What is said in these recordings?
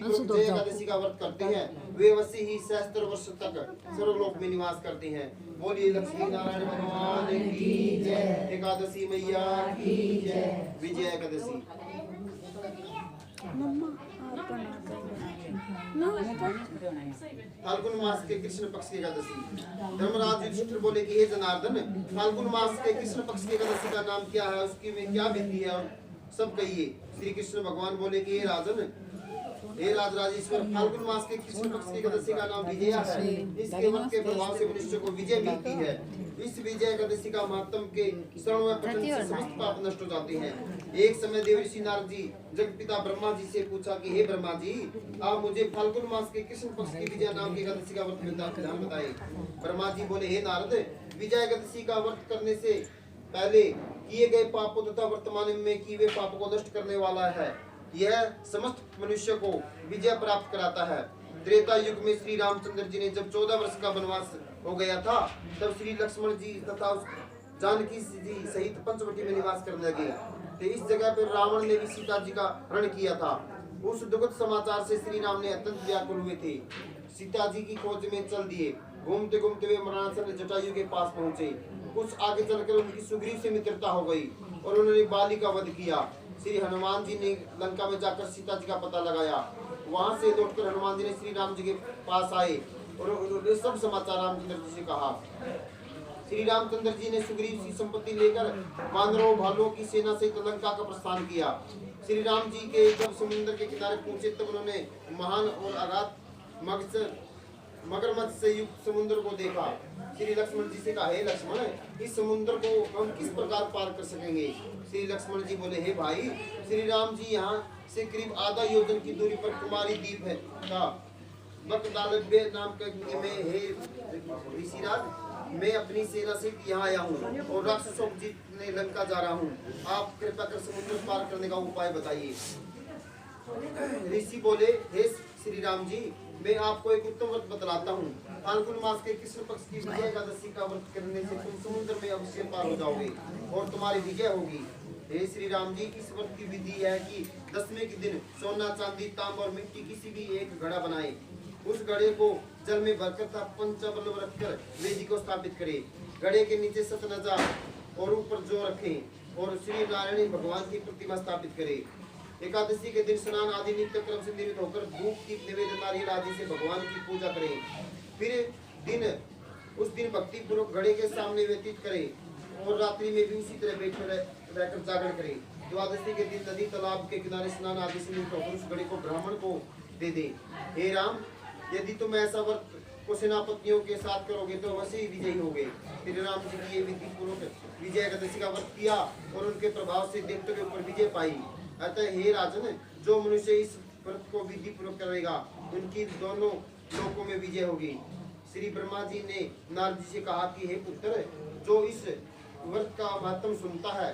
लोग जय एकादशी का व्रत करते हैं वे अवश्य ही सहस्त्र वर्ष तक सर्वलोक में निवास करते हैं। बोलिए लक्ष्मी नारायण भगवान की जय, एकादशी मैया की जय, विजय एकादशी। फाल्गुन मास के कृष्ण पक्ष की एकादशी। धर्मराज युधिष्ठिर बोले कि हे जनार्दन, फाल्गुन मास के कृष्ण पक्ष की एकादशी का नाम क्या है, उसकी में क्या विधि है, सब कहिए। श्री कृष्ण भगवान बोले कि हे राजन, हे राजराजेश्वर, फाल्गुन मास के कृष्ण पक्ष की एकादशी का नाम विजया है। इसके व्रत के प्रभाव से मनुष्य को विजय मिलती है। इस विजय एकादशी का महत्व के श्रवण में पठन से समस्त पाप नष्ट हो जाते हैं। एक समय देवर्षि नारद जी जगतपिता ब्रह्मा जी से पूछा कि हे ब्रह्मा जी, आप मुझे फाल्गुन मास के कृष्ण पक्ष की विजय नाम की एकादशी का व्रत विधान बताए। ब्रह्मा जी बोले, हे नारद, विजय एकादशी का व्रत करने से पहले किए गए पापों तथा वर्तमान में किए हुए पापों को नष्ट करने वाला है। यह समस्त मनुष्य को विजय प्राप्त कराता है। त्रेता युग में श्री रामचंद्र जी ने जब 14 वर्ष का वनवास हो गया था, तब श्री लक्ष्मण जी तथा जानकी जी सहित पंचवटी में निवास करने लगे। तो इस जगह पर रावण ने भी सीता जी का हरण किया था। उस दुखद समाचार से श्री राम ने अत्यंत व्याकुल हुए थे। सीता जी की खोज में चल दिए। घूमते घूमते वे मरणासन जटायु के पास पहुंचे। कुछ आगे चलकर उनकी सुग्रीव से मित्रता हो गई और उन्होंने बाली का वध किया। श्री हनुमान जी ने लंका में जाकर सीता जी का पता लगाया। वहां से लौटकर हनुमान जी ने श्री राम जी के पास आए और उन्होंने सब समाचार रामचंद्र जी से कहा। श्री रामचंद्र जी ने सुग्रीव की संपत्ति लेकर वानरों भालुओं की सेना सहित लंका का प्रस्थान किया। श्री राम जी के जब समुद्र के किनारे पहुंचे तब उन्होंने महान और अगाध मगरमच्छ से युक्त समुद्र को देखा। श्री लक्ष्मण जी से कहा, हे लक्ष्मण, इस समुद्र को हम किस प्रकार पार कर सकेंगे। श्री लक्ष्मण जी बोले, हे भाई, श्री राम जी यहाँ से करीब आधा योजन की दूरी पर कुमारी द्वीप है था। बकदालब्य नाम के में हे ऋषिराज, मैं अपनी सेना से यहाँ आया हूँ और राक्षसों को जीतने लंका जा रहा हूँ। आप कृपया कर समुद्र पार करने का उपाय बताइए। ऋषि बोले, हे श्री राम जी, मैं आपको एक उत्तम व्रत बतलाता हूँ। फाल्गुन मास के कृष्ण पक्ष की विजय एकादशी का व्रत करने से तुम समुद्र में अवश्य पार हो जाओगे और तुम्हारी विजय होगी। हे श्री राम जी, इस व्रत की विधि है कि 10वें के दिन सोना, चांदी, तांबा और मिट्टी किसी भी एक घड़ा बनाए। उस घड़े को जल में भरकर पंचबल्लभ रखकर वेदी को स्थापित करे। घड़े के नीचे सतनजा और ऊपर जौ रखें और श्री नारायण भगवान की प्रतिमा स्थापित करे। एकादशी के दिन स्नान आदि नित्य क्रम से निवृत्त होकर धूप दीप निवेदन नारियल आदि से भगवान की पूजा करें। फिर उस दिन भक्ति पूर्वक घड़े के सामने व्यतीत करें और रात्रि में भी उसी तरह बैठे रहकर जागरण करें। द्वादशी के दिन नदी तालाब के किनारे स्नान आदि से निवृत्त होकर उस घड़े को ब्राह्मण को दे दे। हे राम, यदि तुम ऐसा व्रत को सेनापतियों के साथ करोगे तो अवश्य ही विजयी होगे। श्री राम जी ने विधि पूर्वक विजय एकादशी का व्रत किया और उनके प्रभाव से दैत्यों के ऊपर विजय पाई। अतः हे राजन, जो मनुष्य इस व्रत को विधि पूर्वक करेगा उनकी दोनों लोकों में विजय होगी। श्री ब्रह्मा जी ने नारद जी से कहा कि हे पुत्र, जो इस व्रत का महत्व सुनता है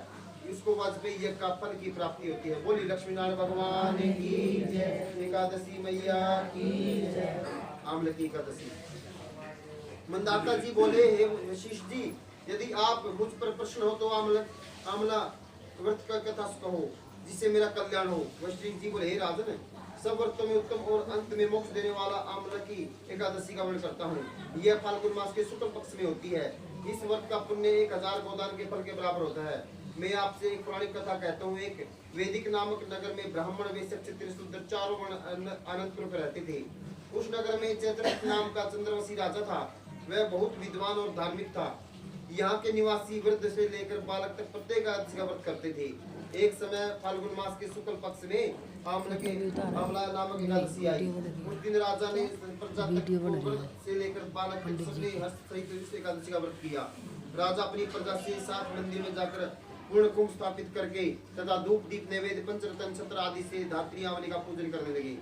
इसको वाजपेयी यज्ञ का फल की प्राप्ति होती है। बोली लक्ष्मी नारायण भगवान की जय, एकादशी मैया की जय। आमलकी एकादशी। मंदाता जी बोले, हे वशिष्ठ जी, यदि आप मुझ पर प्रसन्न हो तो आमला व्रत का कथा कहो जिससे मेरा कल्याण हो। वशिष्ठ जी बोले, हे राजन, सब व्रतों में उत्तम और अंत में मोक्ष देने वाला आमलकी एकादशी का वर्णन करता हूँ। यह फाल्गुन मास के शुक्ल पक्ष में होती है। इस व्रत का पुण्य 1000 गोदान के फल के बराबर होता है। मैं आपसे एक पौराणिक कथा कहता हूँ। एक वैदिक नामक नगर में ब्राह्मण, वैश्य, क्षत्रिय, शूद्र चारों वर्ण आनंदपूर्वक रहते थे। उस नगर में चैत्रगुप्त नाम का चंद्रवंशी राजा था। वह बहुत विद्वान और धार्मिक था। यहाँ के निवासी वृद्ध से लेकर बालक तक प्रत्येक एकादशी का व्रत करते थे। एक समय फाल्गुन मास के शुक्ल पक्ष में आमला नामक एकादशी आई। उस दिन राजा ने प्रजा से लेकर बालक तक सबने हर्ष सहित एकादशी का व्रत किया। राजा अपनी प्रजा से साथ मंदिर में जाकर पूर्ण कुंभ स्थापित करके तथा धूप दीप नैवेद्य पंचरत्न छत्र आदि से धात्री आवली का पूजन करने लगे।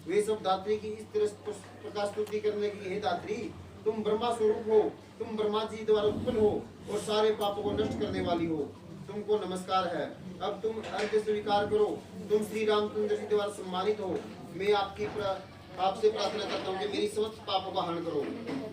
वे सब धात्री की इस तरह प्रकाश स्तुति करने की, हे धात्री, तुम ब्रह्मा स्वरूप हो, तुम ब्रह्मा जी द्वारा उत्पन्न हो और सारे पापों को नष्ट करने वाली हो। तुमको नमस्कार है। अब तुम अर्घ्य स्वीकार करो। तुम श्री रामचंद्र जी द्वारा सम्मानित हो। मैं आपसे प्रार्थना करता हूँ कि मेरी समस्त पापों का हरण करो।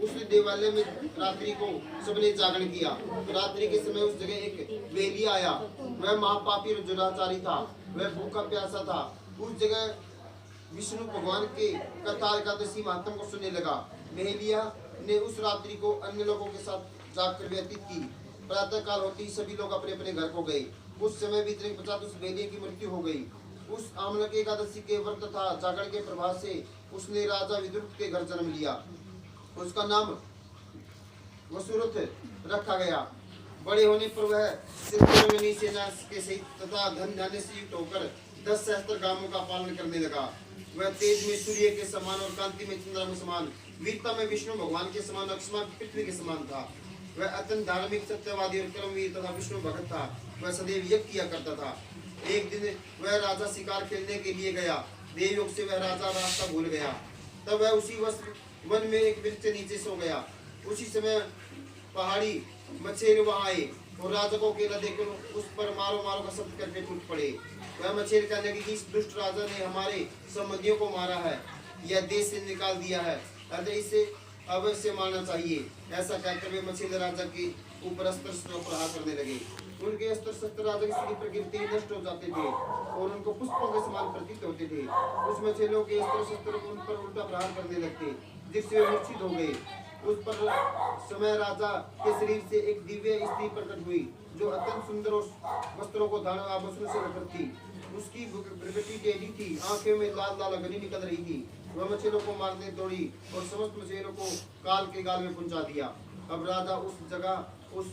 उस देवालय में रात्रि को सबने जागरण किया। तो रात्रि के समय उस जगह एक वेलिया आया। वह महापापी और दुराचारी था। वह भूखा प्यासा था। उस जगह विष्णु भगवान के कथा एकादशी महात्म को सुनने लगा। मेहलिया ने उस रात्रि को अन्य लोगों के साथ जागकर व्यतीत की। प्रातः काल होते ही सभी लोग अपने अपने घर को गए। उस समय बीतने के पश्चात उस बेलिए की मृत्यु हो गई। उस आमलक एकादशी के व्रत तथा जागरण के प्रभाव से उसने राजा विदुर के घर जन्म लिया। उसका नाम वसुरथ रखा गया। बड़े होने पर वह सिद्धरमणि सेना के सहित तथा धन धान्य से युक्त होकर 10 सहस्त्र गांवों का पालन करने लगा। वह तेज में सूर्य के समान और कांति में चंद्रमा के समान, वीरता में विष्णु भगवान के समान, अक्षमा पृथ्वी के समान था। वह अत्यंत धार्मिक, सत्यवादी और कर्मवीर तथा विष्णु भक्त था। वह सदैव यज्ञ किया करता था। एक दिन वह राजा शिकार खेलने के लिए गया। देवयोग से वह राजा रास्ता भूल गया। तब वह उसी वन में एक वृक्ष के नीचे सो गया। उसी समय पहाड़ी मछेरे वहां आए और राजा को अकेला देखकर उस पर मारो मारो का शब्द करके टूट पड़े। वह मछेरे कहने लगी कि इस दुष्ट राजा ने हमारे संबंधियों को मारा है, यह देश से निकाल दिया है, अतः इसे अवश्य मारना चाहिए। ऐसा कहकर वे मछेरे राजा के ऊपर अस्त्र शस्त्रों प्रहार करने लगे। उनके अस्त्र शस्त्र राजा की शरीर पर गिरते ही नष्ट हो जाते थे और उनको पुष्पों के समान प्रतीत होते थे। उस मछेरों के अस्त्र शस्त्र उन पर उल्टा प्रहार करने लगते, जिससे वे मूर्छित हो गए। उस पर समय राजा के शरीर से एक दिव्य स्त्री प्रकट हुई, जो अत्यंत सुंदर और वस्त्रों को धारण आभूषणों से भरपूर थी। उसकी भ्रुकुटी टेढ़ी थी, आंखें में लाल लाल अग्नि निकल रही थी। वह मछलियों को मारने दौड़ी और समस्त मछलियों को काल के गाल में पहुंचा दिया। अब राजा उस जगह उन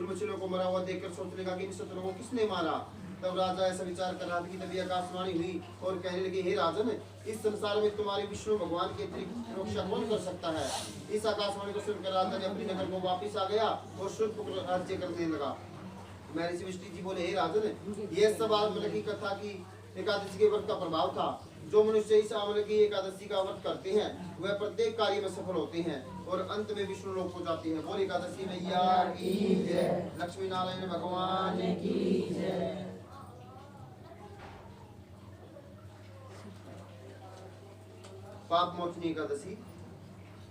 मछलियों को मरा हुआ देखकर सोचने लगा कि इन शत्रुओं को किसने मारा। तब राजा ऐसा विचार कर रहा था कि तभी आकाशवाणी हुई और कहने लगे, हे राजन, इस संसार में तुम्हारे विष्णु भगवान के अतिरिक्त रक्षा कौन कर सकता है। इस आकाशवाणी को सुनकर राजा ने अपने नगर को वापस आ गया और शुद्ध राज्य करने लगा। महर्षि वशिष्ठ जी बोले, हे राजन, यह सब आमल की कथा की एकादशी के व्रत का प्रभाव था। जो मनुष्य इस आमल की एकादशी का व्रत करते हैं वह प्रत्येक कार्य में सफल होते हैं और अंत में विष्णु लोक को जाते हैं। बोल एकादशी मैया की जय, लक्ष्मी नारायण भगवान की जय। पाप मोचनी एकादशी।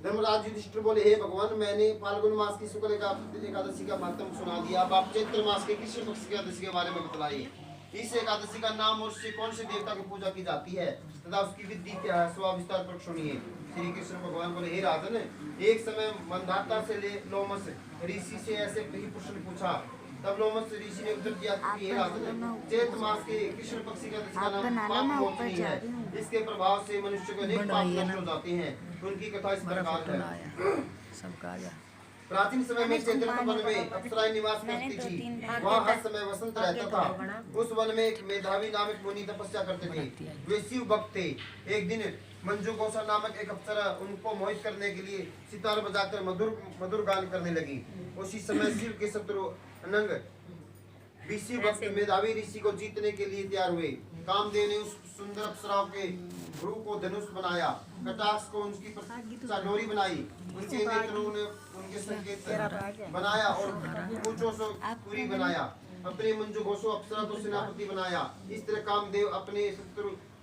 धर्मराज युधिष्ठिर बोले, हे भगवान, मैंने फाल्गुन मास की शुक्ल एकादशी का महत्व सुना दिया। अब आप चैत्र मास के कृष्ण पक्ष की एकादशी के बारे में बतलाइए। इस एकादशी का नाम और उससे कौन से देवता की पूजा की जाती है तथा उसकी विधि क्या है, सो विस्तार पर सुनिए। श्री कृष्ण भगवान बोले, हे राजन, एक समय मंदाता से लोमस ऋषि से ऐसे ही प्रश्न पूछा। तब लोमस ऋषि ने उत्तर दिया कि हे राजन, चैत्र मास के कृष्ण पक्ष की एकादशी का नाम पाप मोचनी है। इसके प्रभाव से मनुष्य को अनेक पाप नष्ट हो जाते हैं। उनकी कथा इस प्रकार है। प्राचीन समय में चैत्र वन में अप्सराएं निवास करती थी। वहाँ हर समय वसंत रहता था। उस वन में एक मेधावी नामक मुनि तपस्या करते थे। वे शिव भक्त थे। एक दिन मंजू घोषा नामक एक अप्सरा उनको मोहित करने के लिए सितार बजाकर मधुर गान करने लगी। उसी समय शिव के शत्रु अनंग ऋषि भक्त मेधावी ऋषि को जीतने के लिए तैयार हुए। कामदेव ने उस सुंदर अप्सराओं के भ्रू को धनुष बनाया, कटाक्ष को उनकी डोरी बनाई, उनके नेत्रों ने उनके संकेत बनाया और पूंछों से पूरी बनाया। अपने मंजू घोषो अप्सरा को सेनापति बनाया। इस तरह कामदेव अपने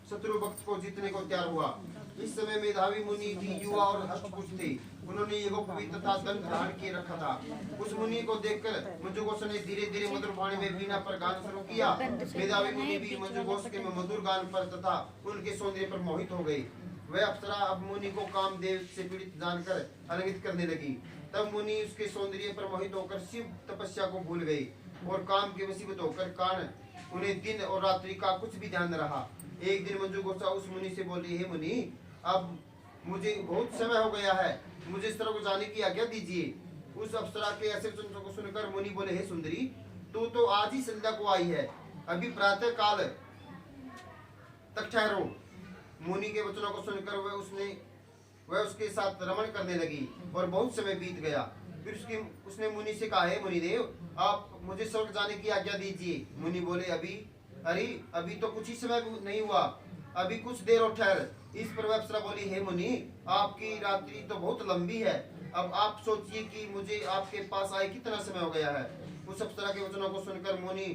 शत्रु भक्त को जीतने को तैयार हुआ। इस समय मेधावी मुनि भी युवा और अष्टभुज थे। उन्होंने यज्ञोपवीत तथा दंड धारण किए रखा था। उस मुनि को देखकर मंजूघोष ने धीरे धीरे मधुर वाणी में वीणा पर गान शुरू किया। मेधावी मुनि भी मंजूघोष के मधुर गान पर तथा उनके सौंदर्य पर मोहित हो गई। वह अप्सरा अब मुनि को कामदेव से पीड़ित जानकर आलिंगित करने लगी। तब मुनि उसके सौंदर्य पर मोहित होकर शिव तपस्या को भूल गई और काम के वशीभूत होकर कारण उन्हें दिन और रात्रि का कुछ भी ध्यान न रहा। एक दिन मंजूघोषा उस मुनि से बोली, हे मुनि, अब मुझे बहुत समय हो गया है, मुझे इस तरह को जाने की आज्ञा दीजिए। उस अप्सरा के ऐसे वचनों को सुनकर मुनि बोले, हे सुंदरी, तू तो आज ही संध्या को आई है, अभी प्रातः काल तक ठहरो। मुनि के वचनों को सुनकर वह उसके साथ रमण करने लगी और बहुत समय बीत गया। फिर उसने मुनि से कहा, हे मुनिदेव, आप मुझे स्वर्ग जाने की आज्ञा दीजिए। मुनि बोले, अभी तो कुछ ही समय नहीं हुआ, अभी कुछ देर और ठहर। इस पर वह अप्सरा बोली, हे मुनि, आपकी रात्रि तो बहुत लंबी है, अब आप सोचिए कि मुझे आपके पास आए कितना समय हो गया है। उस अप्सरा के वचनों को सुनकर मुनि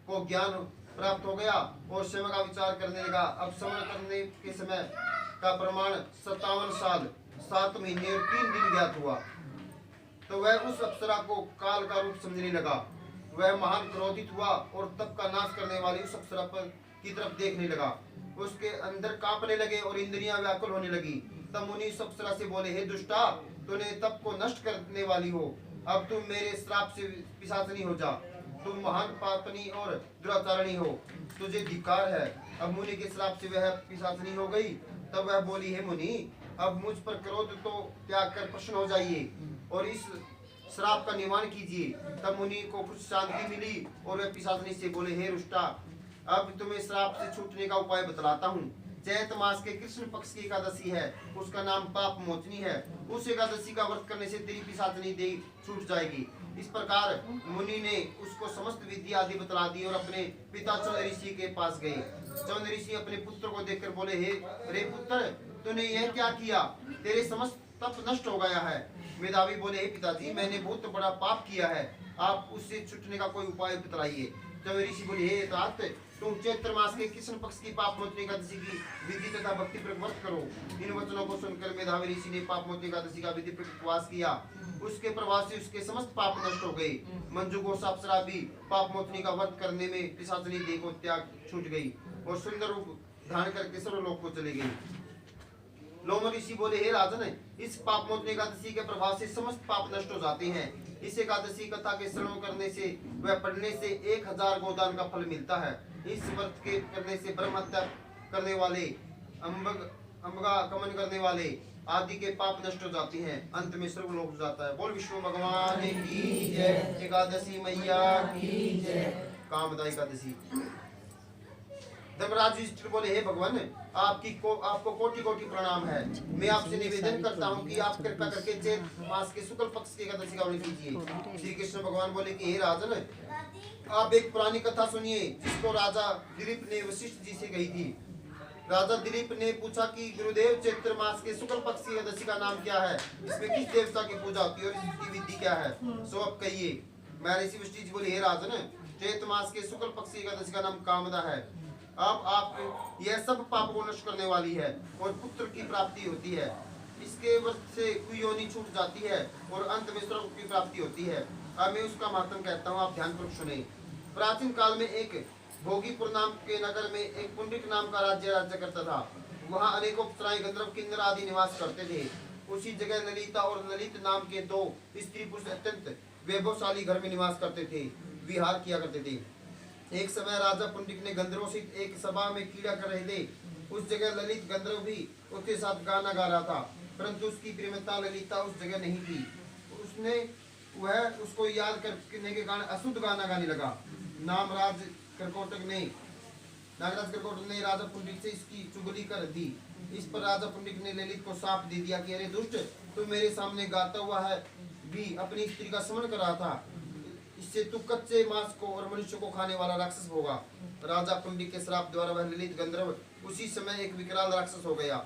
को ज्ञान प्राप्त हो गया और समय का विचार करने लगा। अब श्रवण करने के समय का प्रमाण 57 साल 7 महीने और 3 दिन ज्ञात हुआ। तो वह उस अप्सरा को काल का रूप समझने लगा। वह महान क्रोधित हुआ और तप का नाश करने वाली उस अप्सरा पर की तरफ देखने लगा। उसके अंदर कांपने लगे और इंद्रियां व्याकुल होने लगी। तब मुनि उस अप्सरा से बोले, हे दुष्टा, तूने तप को नष्ट करने वाली हो, अब तुम मेरे श्राप से पिशाचनी हो जा। तुम महान पापनी और दुराचारणी हो, तुझे धिक्कार है। अब मुनि के श्राप से वह पिशाचनी हो गई। तब वह बोली, हे मुनि, अब मुझ पर क्रोध तो त्याग कर प्रसन्न हो जाइए और इस श्राप का निवारण कीजिए। तब मुनि को कुछ शांति मिली और वह पिशाचनी से बोले, हे रुष्टा, अब तुम्हें श्राप से छूटने का उपाय बतलाता हूँ। चैत मास के कृष्ण पक्ष की एकादशी है, उसका नाम पाप मोचनी है। उस एकादशी का व्रत करने से तेरी पिशाचनी देह छूट जाएगी। इस प्रकार मुनि ने उसको समस्त विद्या आदि बतला दी और अपने पिता चंद ऋषि के पास गए। चंद ऋषि अपने पुत्र को देखकर बोले, हे पुत्र, तूने यह क्या किया? तेरे समस्त तप नष्ट हो गया है। मेधावी बोले, हे पिताजी, मैंने बहुत बड़ा पाप किया है, आप उससे छूटने का कोई उपाय बतलाइए। तब ऋषि बोले, हे तात, तुम चैत्र मास के कृष्ण पक्ष की पाप मोचनी एकादशी की विधि तथा भक्ति पूर्वक व्रत करो। इन वचनों को सुनकर मेधावी ऋषि ने पाप मोचनी एकादशी का विधि पूर्वक उपवास किया। उसके प्रभाव से उसके समस्त पाप नष्ट हो गए। मंजू को अप्सरा भी पाप मोचनी का व्रत करने में पिशाचनी देह को त्याग छूट गई और सुंदर रूप धारण करके सर्वलोक को चली गई। लोम ऋषि बोले, हे राजन, इस पाप मोचनी एकादशी के प्रभाव से समस्त पाप नष्ट हो जाते हैं। इस एकादशी कथा के श्रवण करने से व पढ़ने से 1000 गोदान का फल मिलता है। इस व्रत के करने से ब्रह्म हत्या करने वाले, अम्बगा गमन करने वाले आदि के पाप नष्ट हो जाते हैं। अंत में सर्वलोक हो जाता है। बोल विष्णु भगवान की जय। एकादशी मैया की जय। कामदा एकादशी। धर्मराज युधिष्ठिर बोले, हे भगवान, आपको कोटि कोटि प्रणाम है। मैं आपसे निवेदन करता हूँ कि आप कृपा करके चैत मास के शुक्ल पक्ष की एकादशी का वर्णन कीजिए। श्री कृष्ण भगवान बोले कि हे राजन, आप एक पुरानी कथा सुनिए जिसको राजा दिलीप ने वशिष्ठ जी से कही थी। राजा दिलीप ने पूछा कि गुरुदेव, चैत्र मास के शुक्ल पक्ष की एकादशी का नाम क्या है? इसमें किस देवता की पूजा होती है और इसकी विधि क्या है? सो आप कहिए। महर्षि वशिष्ठ जी बोले, हे राजन, चैत्र मास के शुक्ल पक्ष की एकादशी का नाम कामदा है। अब आप यह सब पाप को नष्ट करने वाली है और पुत्र की प्राप्ति होती है। इसके व्रत से कुयोनि छूट जाती है और अंत में स्वर्ग की प्राप्ति होती है। अब मैं उसका महत्व कहता हूँ, आप ध्यानपूर्वक सुने। प्राचीन काल में एक भोगीपुर नाम के नगर में एक पुंडरिक नाम का राज्य करता था। वहाँ अनेकों अप्सराएं, गंधर्व, किन्नर आदि निवास करते थे। उसी जगह ललिता और ललित नाम के 2 स्त्री पुरुष अत्यंत वैभवशाली घर में निवास करते थे, विहार किया करते थे। एक समय राजा पुंडरिक ने गंधर्वों से एक सभा में क्रीड़ा कर रहे थे। उस जगह ललित गंधर्व भी उसके साथ गाना गा रहा था, परंतु उसकी प्रेमिका ललिता उस जगह नहीं थी। वह उसको याद करने के कारण अशुद्ध गाना गाने लगा। नागराज कर्कोटक ने राजा पुंडरिक से इसकी चुगली कर दी। इस पर राजा पुंडरिक ने ललित को साफ दे दिया कि अरे दुष्ट, तू मेरे सामने गाता हुआ है भी अपनी स्त्री का स्मरण कर रहा था। इससे तू कच्चे मांस को और मनुष्य को खाने वाला राक्षस होगा। राजा पुंडरिक के श्राप द्वारा वह ललित गंधर्व उसी समय एक विकराल राक्षस हो गया।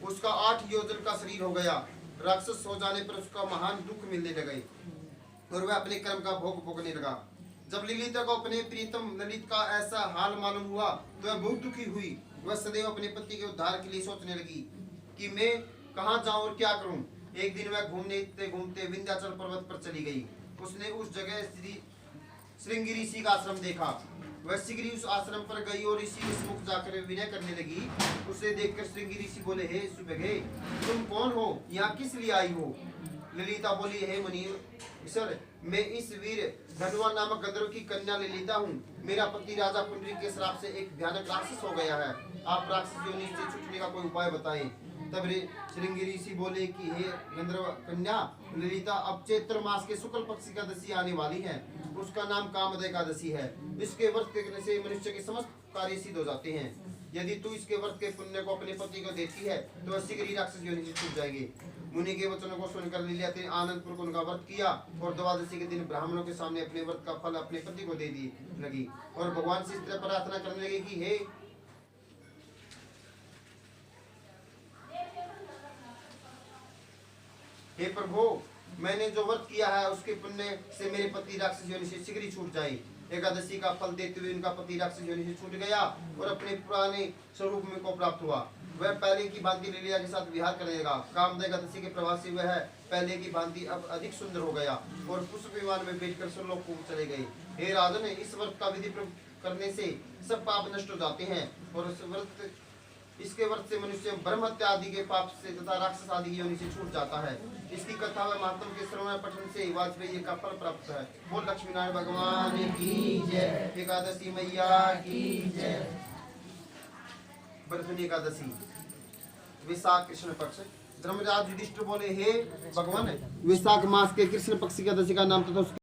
उसका 8 योजन का शरीर हो गया। राक्षस हो जाने पर उसका महान दुख मिलने लगे और वह अपने कर्म का भोग भोगने लगा। जब ललिता को अपने प्रीतम ललित का ऐसा हाल मालूम हुआ तो वह बहुत दुखी हुई। वह सदैव अपने पति के उद्धार के लिए सोचने लगी कि मैं कहाँ जाऊं और क्या करूं। एक दिन वह घूमते घूमते विंध्याचल पर्वत पर चली गई। उसने उस जगह श्रृंगी ऋषि का आश्रम देखा। वह शीघ्र उस आश्रम पर गई और ऋषि के सम्मुख जाकर विनय करने लगी। उसे देखकर श्रृंगी ऋषि बोले, हे सुभगे, तुम कौन हो? यहाँ किस लिए आई हो? ललिता बोली, हे मुनि सर, मैं इस वीर धनवा नामक गंधर्व की कन्या ललिता हूँ। मेरा पति राजा पुंडरिक के श्राप से एक भयानक राक्षस हो गया है। आप राक्षस योनि से छूटने का कोई उपाय बताएं। तब श्रृंगी ऋषि बोले कि हे गंधर्व कन्या ललिता, अब चैत्र मास के शुक्ल पक्ष की एकादशी आने वाली है। उसका नाम कामदा एकादशी है। इसके व्रत करने से मनुष्य के समस्त कार्य सिद्ध हो जाते हैं। यदि तू इसके व्रत के पुण्य को अपने पति को देती है तो वह शीघ्र ही राक्षस योनि से छूट जाएगी। मुनि के वचनों को सुनकर ललिता ने आनंद पूर्वक उनका व्रत किया और द्वादशी के दिन ब्राह्मणों के सामने अपने व्रत का फल अपने पति को दे दी लगी और भगवान से इस तरह प्रार्थना करने लगी कि हे प्रभु, मैंने जो व्रत किया है उसके पुण्य से मेरे पति राक्षस योनि से शीघ्र ही छूट जाए। एकादशी का फल देते हुए उनका पति राक्षस योनि से छूट गया और अपने पुराने स्वरूप में को प्राप्त हुआ। वह पहले की भांति लीला के साथ विहार करने लगा। कामदा एकादशी के प्रभाव से वह पहले की भांति अब अधिक सुंदर हो गया और पुष्प विमान में बैठकर स्वर्गलोक को चले गए। हे राजन, इस व्रत का विधि करने से सब पाप नष्ट हो जाते हैं और इस व्रत इसके व्रत से मनुष्य ब्रह्म हत्या आदि के पाप से तथा राक्षस आदि की योनि से छूट जाता है। इसकी कथा व महात्म के श्रवण पठन से वाजपेयी का फल प्राप्त है। बोल लक्ष्मी नारायण भगवान की जय। एकादशी मैया की जय। बरसनी एकादशी विशाख कृष्ण पक्ष। धर्मराज युधिष्ठिर बोले, हे भगवान, विशाख मास के कृष्ण पक्ष की एकादशी का नाम तथा